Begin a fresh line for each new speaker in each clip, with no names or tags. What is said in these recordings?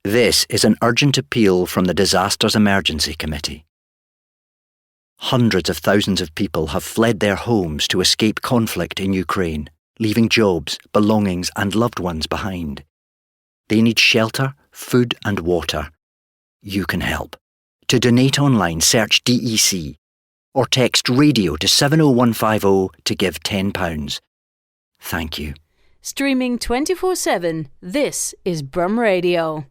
This is an urgent appeal from the Disasters Emergency Committee. Hundreds of thousands of people have fled their homes to escape conflict in Ukraine, leaving jobs, belongings and loved ones behind. They need shelter, food and water. You can help. To donate online, search DEC or text radio to 70150 to give £10. Thank you.
Streaming 24/7, this is Brum Radio.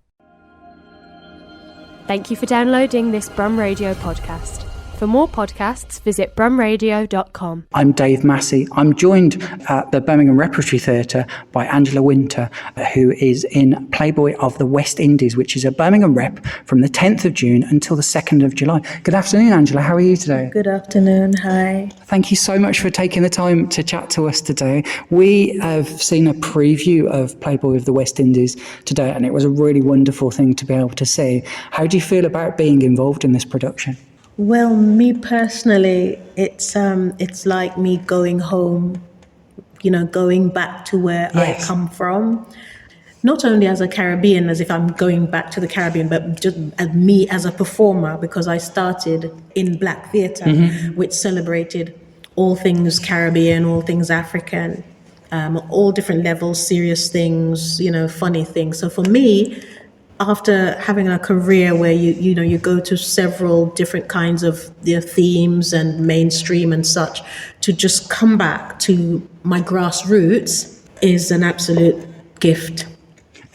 Thank you for downloading this Brum Radio podcast. For more podcasts, visit brumradio.com.
I'm Dave Massey. I'm joined at the Birmingham Repertory Theatre by Angela Wynter, who is in Playboy of the West Indies, which is a Birmingham Rep from the 10th of June until the 2nd of July. Good afternoon, Angela. How are you today?
Good afternoon. Hi.
Thank you so much for taking the time to chat to us today. We have seen a preview of Playboy of the West Indies today, and it was a really wonderful thing to be able to see. How do you feel about being involved in this production?
Well, me personally, it's like me going home, going back to where
Yes.
I come from. Not only as a Caribbean, as if I'm going back to the Caribbean, but just as me as a performer, because I started in Black theatre, which celebrated all things Caribbean, all things African, all different levels, serious things, funny things. So for me, after having a career where you go to several different kinds of themes and mainstream and such, to just come back to my grassroots is an absolute gift.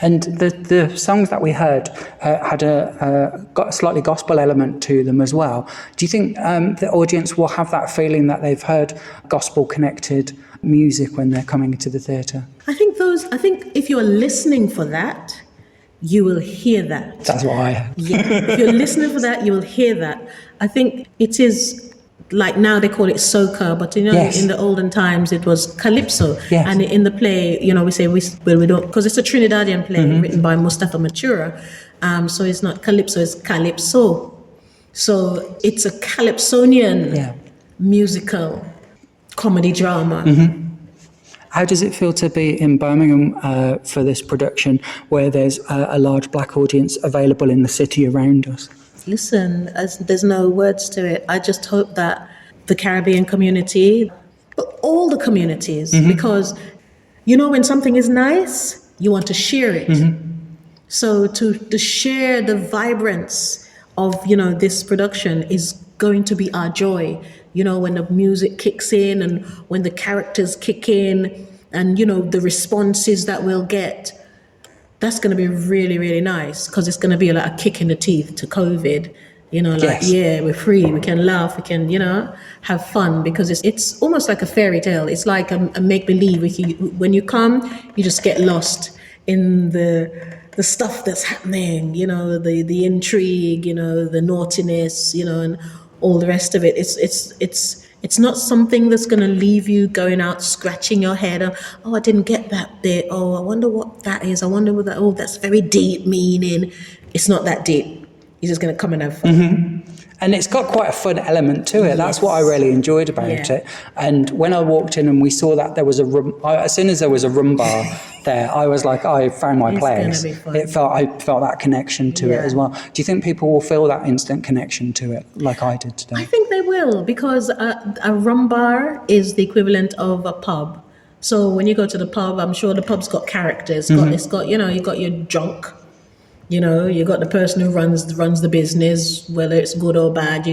And the songs that we heard had got a slightly gospel element to them as well. Do you think the audience will have that feeling that they've heard gospel-connected music when they're coming into the theatre?
I think if you're listening for that, you will hear that.
That's what I heard.
Yeah, if you're listening for that, you will hear that. I think it is, like now they call it soca, but
Yes.
in the olden times it was calypso.
Yes.
And in the play, we say we don't, because it's a Trinidadian play written by Mustafa Matura. So it's not calypso, it's calypso. So it's a calypsonian musical comedy drama.
How does it feel to be in Birmingham for this production, where there's a large Black audience available in the city around us?
Listen, there's no words to it. I just hope that the Caribbean community, but all the communities, because when something is nice, you want to share it. So to share the vibrance of this production is going to be our joy. When the music kicks in and when the characters kick in and, the responses that we'll get, that's going to be really, really nice, because it's going to be like a kick in the teeth to COVID.
Yes.
We're free, we can laugh, we can, have fun, because it's almost like a fairy tale. It's like a make-believe. When you come, you just get lost in the stuff that's happening, the intrigue, the naughtiness, and all the rest of it. It's not something that's going to leave you going out scratching your head. I didn't get that bit. Oh, I wonder what that is. I wonder what that. Oh, that's very deep meaning. It's not that deep. You're just going to come and have fun.
And it's got quite a fun element to it.
Yes.
That's what I really enjoyed about it. And when I walked in and we saw that there was as soon as there was a rum bar there, I was like, I found my place. I felt that connection to it as well. Do you think people will feel that instant connection to it like I did today?
I think they will, because a rum bar is the equivalent of a pub. So when you go to the pub, I'm sure the pub's got characters. It's got you got your drunk. You got the person who runs the business, whether it's good or bad.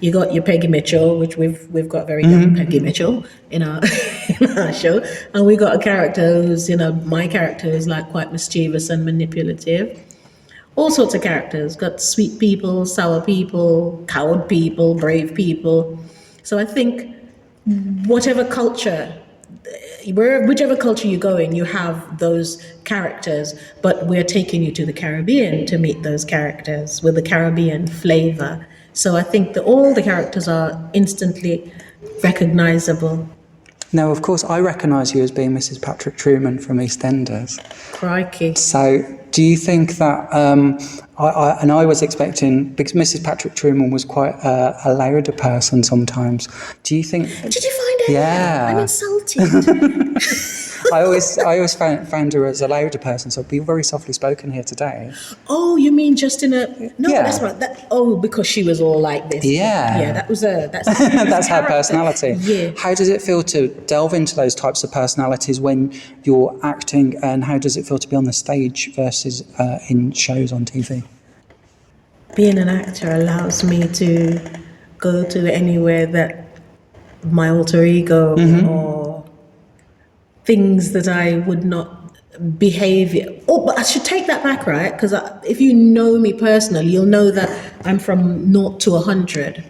You got your Peggy Mitchell, which we've got very young Peggy Mitchell in our show, and we got a character who's my character is like quite mischievous and manipulative. All sorts of characters. Got sweet people, sour people, coward people, brave people. So I think whichever culture you go in, you have those characters, but we're taking you to the Caribbean to meet those characters with the Caribbean flavor. So I think that all the characters are instantly recognizable.
Now, of course, I recognise you as being Mrs. Patrick Truman from EastEnders.
Crikey.
So Do you think that, I was expecting, because Mrs. Patrick Truman was quite a louder person sometimes. Do you think...
Did you find out?
Yeah.
I'm insulted.
I always found her as a louder person, so be very softly spoken here today.
Oh, you mean just in a... No,
Yeah.
that's right. Because she was all like this.
Yeah.
Yeah, that's
That's her personality.
Yeah.
How does it feel to delve into those types of personalities when you're acting, and how does it feel to be on the stage versus in shows on TV?
Being an actor allows me to go to anywhere that my alter ego or things that I would not behave. Oh, but I should take that back, right? Because if you know me personally, you'll know that I'm from 0 to 100.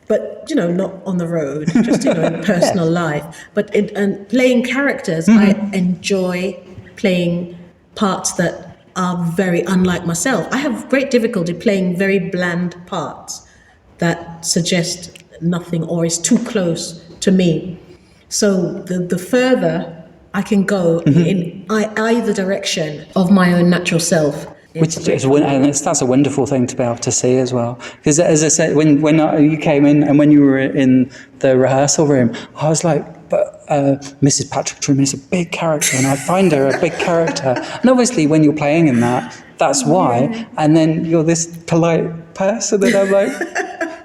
But, not on the road, just, in personal life. But and playing characters, I enjoy playing parts that are very unlike myself. I have great difficulty playing very bland parts that suggest nothing or is too close to me. So the further I can go in either direction of my own natural self.
That's a wonderful thing to be able to see as well. Because as I said, when you came in and when you were in the rehearsal room, I was like, but Mrs. Patrick Truman is a big character, and I find her a big character. And obviously, when you're playing in that, that's why. And then you're this polite person, and I'm like.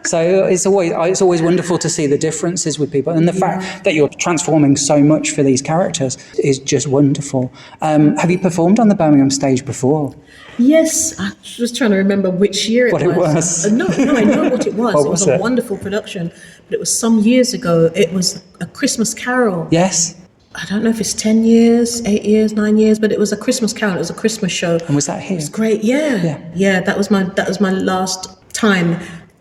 So it's always wonderful to see the differences with people, and the fact that you're transforming so much for these characters is just wonderful. Have you performed on the Birmingham stage before?
Yes, I was trying to remember which year it
was.
No, I know what it was.
What
it was
was
a
it?
wonderful production, but it was some years ago. It was A Christmas Carol.
Yes.
I don't know if it's 10 years, 8 years, 9 years, but it was a Christmas Carol. It was a Christmas show.
And was that here?
It was great. Yeah. That was my last time.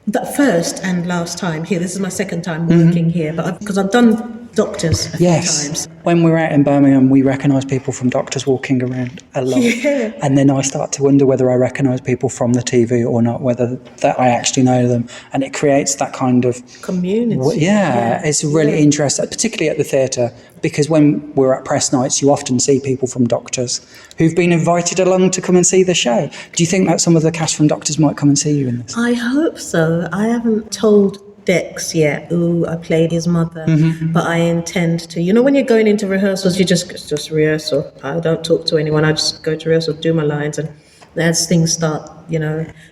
The first and last time here. This is my second time working here, but because I've done Doctors a few times.
When we're out in Birmingham, we recognise people from Doctors walking around a lot.
Yeah.
And then I start to wonder whether I recognise people from the TV or not, whether that I actually know them. And it creates that kind of...
community.
It's really interesting, particularly at the theatre, because when we're at press nights, you often see people from Doctors who've been invited along to come and see the show. Do you think that some of the cast from Doctors might come and see you in this?
I hope so. I haven't told Dex yet who I played his mother, but I intend to. When you're going into rehearsals, you just rehearsal. I don't talk to anyone. I just go to rehearsal, do my lines, and as things start,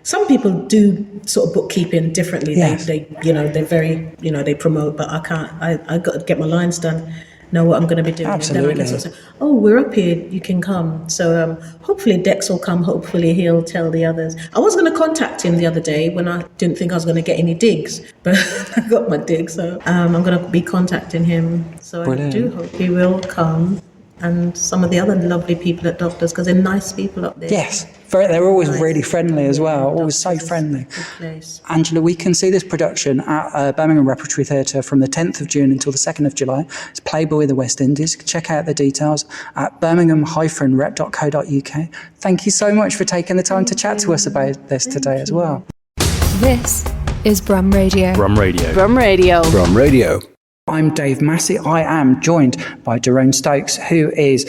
some people do sort of bookkeeping differently.
Yes.
They're very, they promote, but I can't. I got to get my lines done, know what I'm going to be doing.
Absolutely.
And then I can sort of say, oh, we're up here, you can come. So hopefully Dex will come. Hopefully he'll tell the others. I was going to contact him the other day when I didn't think I was going to get any digs, but I got my dig. So I'm going to be contacting him. So
Brilliant.
I do hope he will come. And some of the other lovely people at Doctors, because they're nice people up there.
Yes, they're always
Nice.
really friendly as well, always so
Doctors is
friendly.
a good place.
Angela, we can see this production at Birmingham Repertory Theatre from the 10th of June until the 2nd of July. It's Playboy, the West Indies. Check out the details at birmingham-rep.co.uk. Thank you so much for taking the time to chat to us about this today as well.
This is Brum Radio.
Brum Radio.
I'm Dave Massey. I am joined by Durone Stokes, who is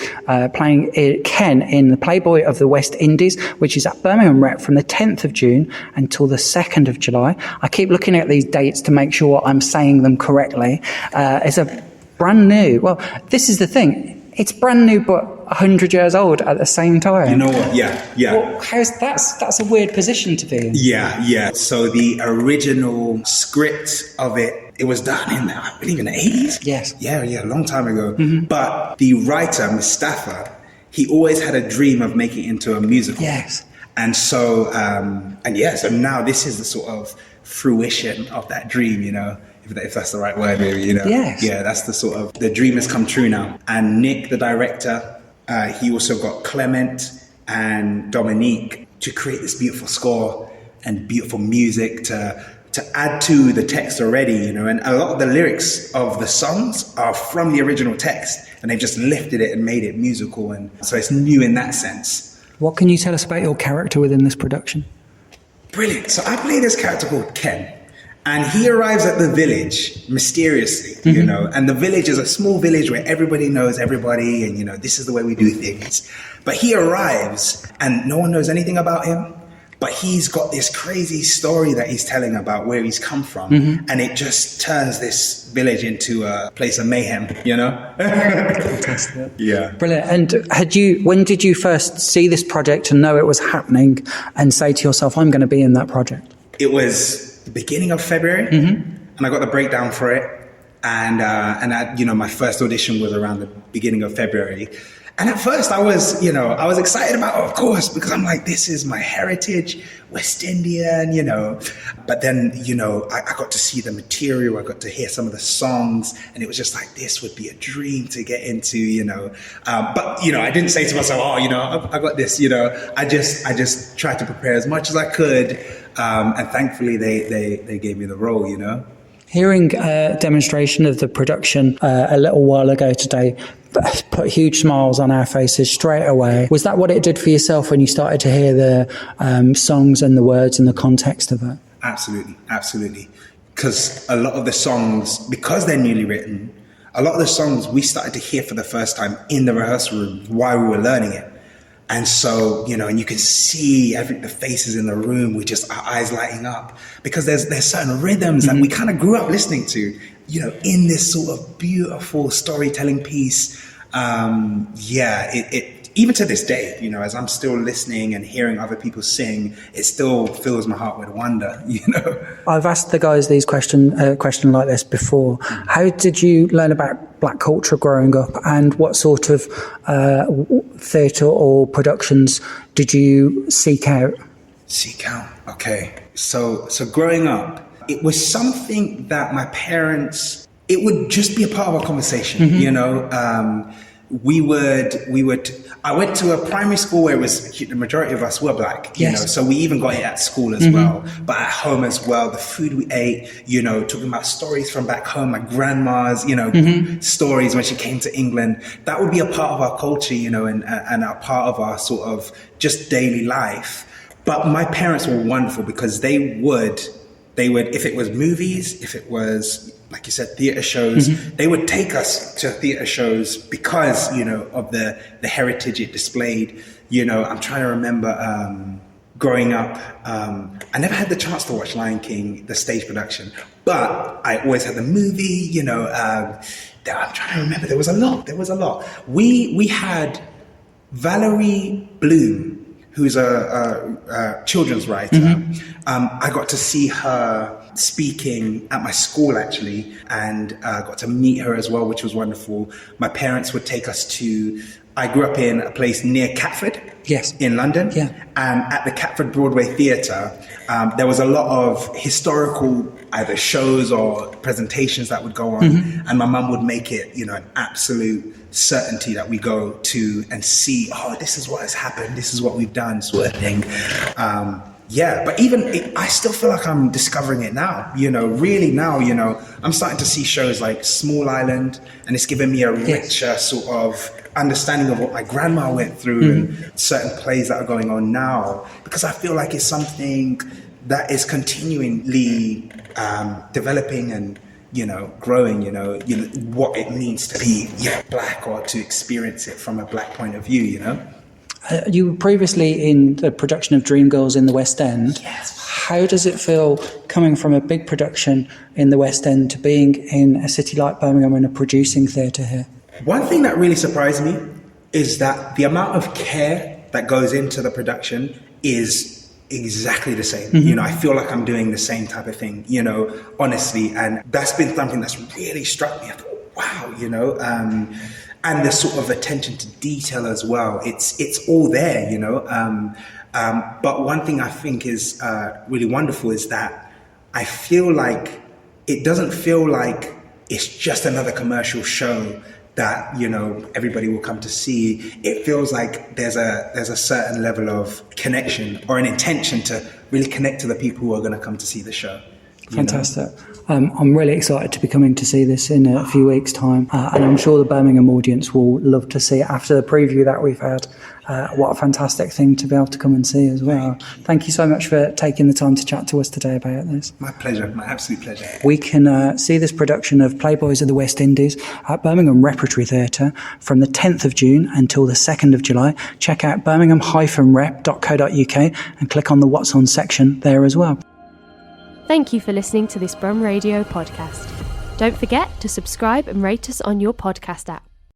playing Ken in the Playboy of the West Indies, which is at Birmingham Rep from the 10th of June until the 2nd of July. I keep looking at these dates to make sure I'm saying them correctly. It's a brand new... Well, this is the thing. It's brand new, but 100 years old at the same time.
You know what? Yeah.
Well, that's a weird position to be in.
Yeah. So the original script of it was done in, I believe, in the 80s.
Yes.
Yeah, a long time ago. But the writer, Mustafa, he always had a dream of making it into a musical.
Yes.
And so, so now this is the sort of fruition of that dream, if that's the right word, maybe,
Yes.
Yeah, that's the sort of, the dream has come true now. And Nick, the director, he also got Clement and Dominique to create this beautiful score and beautiful music to add to the text already, and a lot of the lyrics of the songs are from the original text, and they've just lifted it and made it musical, and so it's new in that sense.
What can you tell us about your character within this production?
Brilliant. So I play this character called Ken, And he arrives at the village mysteriously, you know, and the village is a small village where everybody knows everybody and, you know, this is the way we do things. But he arrives and no one knows anything about him, but he's got this crazy story that he's telling about where he's come from. And it just turns this village into a place of mayhem, you know?
Fantastic.
Yeah.
Brilliant. And when did you first see this project and know it was happening and say to yourself, I'm going to be in that project?
It was the beginning of February, and I got the breakdown for it. And I, you know, my first audition was around the beginning of February. And at first I was excited about it, of course, because I'm like, this is my heritage, West Indian, you know. But then, you know, I got to see the material, I got to hear some of the songs, and it was just like, this would be a dream to get into, you know. But, you know, I didn't say to myself, oh, you know, I got this, you know. I just tried to prepare as much as I could. And thankfully they gave me the role, you know.
Hearing a demonstration of the production a little while ago today put huge smiles on our faces straight away. Was that what it did for yourself when you started to hear the songs and the words and the context of it? Absolutely. Because a lot of the songs, because they're newly written, a lot of the songs we started to hear for the first time in the rehearsal room while we were learning it. And so, you know, and you can see the faces in the room with just our eyes lighting up, because there's certain rhythms that we kind of grew up listening to, you know, in this sort of beautiful storytelling piece. It even to this day, you know, as I'm still listening and hearing other people sing, it still fills my heart with wonder, you know. I've asked the guys these question like this before. How did you learn about black culture growing up, and what sort of theatre or productions did you seek out? Okay. So growing up, it was something that my parents, it would just be a part of our conversation, you know. I went to a primary school where the majority of us were black, you know, so we even got it at school as well, but at home as well, the food we ate, you know, talking about stories from back home, my grandma's, you know, stories when she came to England, that would be a part of our culture, you know, and a part of our sort of just daily life. But my parents were wonderful because they would, if it was movies, if it was, like you said, theatre shows, they would take us to theatre shows because, you know, of the heritage it displayed. You know, I'm trying to remember growing up, I never had the chance to watch Lion King, the stage production, but I always had the movie, you know. I'm trying to remember, there was a lot. We had Valerie Bloom, who's a children's writer. I got to see her speaking at my school, actually, and got to meet her as well, which was wonderful. My parents would take us I grew up in a place near Catford, in London. And at the Catford Broadway Theatre, there was a lot of historical either shows or presentations that would go on. And my mum would make it, you know, an absolute certainty that we go to and see, oh, this is what has happened, this is what we've done, sort of thing. But I still feel like I'm discovering it now, you know, really now, you know, I'm starting to see shows like Small Island, and it's given me a richer sort of understanding of what my grandma went through and certain plays that are going on now, because I feel like it's something that is continually developing and, you know, growing, you know, what it means to be black, or to experience it from a black point of view, you know. You were previously in the production of Dreamgirls in the West End. Yes. How does it feel coming from a big production in the West End to being in a city like Birmingham and a producing theatre here? One thing that really surprised me is that the amount of care that goes into the production is exactly the same. You know, I feel like I'm doing the same type of thing, you know, honestly. And that's been something that's really struck me. I thought, wow, you know, and the sort of attention to detail as well. It's all there, you know. But one thing I think is really wonderful is that I feel like it doesn't feel like it's just another commercial show that, you know, everybody will come to see. It feels like there's a certain level of connection or an intention to really connect to the people who are going to come to see the show. Fantastic. I'm really excited to be coming to see this in a few weeks' time, and I'm sure the Birmingham audience will love to see it after the preview that we've had. What a fantastic thing to be able to come and see as well. Thank you so much for taking the time to chat to us today about this.
My pleasure, my absolute pleasure.
We can see this production of Playboys of the West Indies at Birmingham Repertory Theatre from the 10th of June until the 2nd of July. Check out birmingham-rep.co.uk and click on the What's On section there as well.
Thank you for listening to this Brum Radio podcast. Don't forget to subscribe and rate us on your podcast app.